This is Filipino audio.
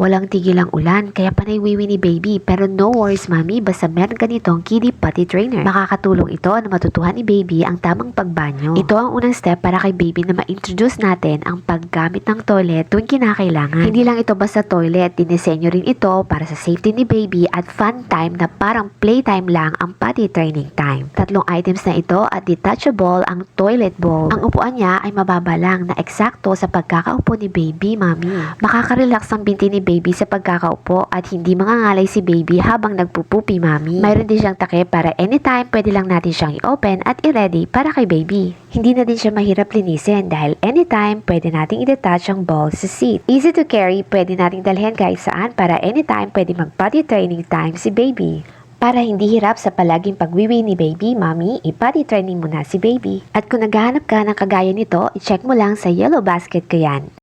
Walang tigil ang ulan, kaya panay wiwi ni baby. Pero no worries mami, basta meron ganitong kiddie potty trainer. Makakatulong ito na matutuhan ni baby ang tamang pagbanyo. Ito ang unang step para kay baby na ma-introduce natin ang paggamit ng toilet tuwing kinakailangan. Hindi lang ito basta toilet, dinisenyo rin ito para sa safety ni baby at fun time na parang playtime lang ang potty training time. Tatlong items na ito at detachable ang toilet bowl. Ang upuan niya ay mababa lang na eksakto sa pagkakaupo ni baby mami. Makaka-relax ang binti ni baby sa pagkakaupo at hindi mangangalay si baby habang nagpupupi mami. Mayroon din siyang takip para anytime pwede lang natin siyang i-open at i-ready para kay baby. Hindi na din siya mahirap linisin dahil anytime pwede nating i-detach ang ball sa seat. Easy to carry, pwede nating dalhin kahit saan para anytime pwede mag-potty training time si baby. Para hindi hirap sa palaging pagwiwi ni baby, mami, i-potty training mo na si baby. At kung naghahanap ka ng kagaya nito, i-check mo lang sa yellow basket ko yan.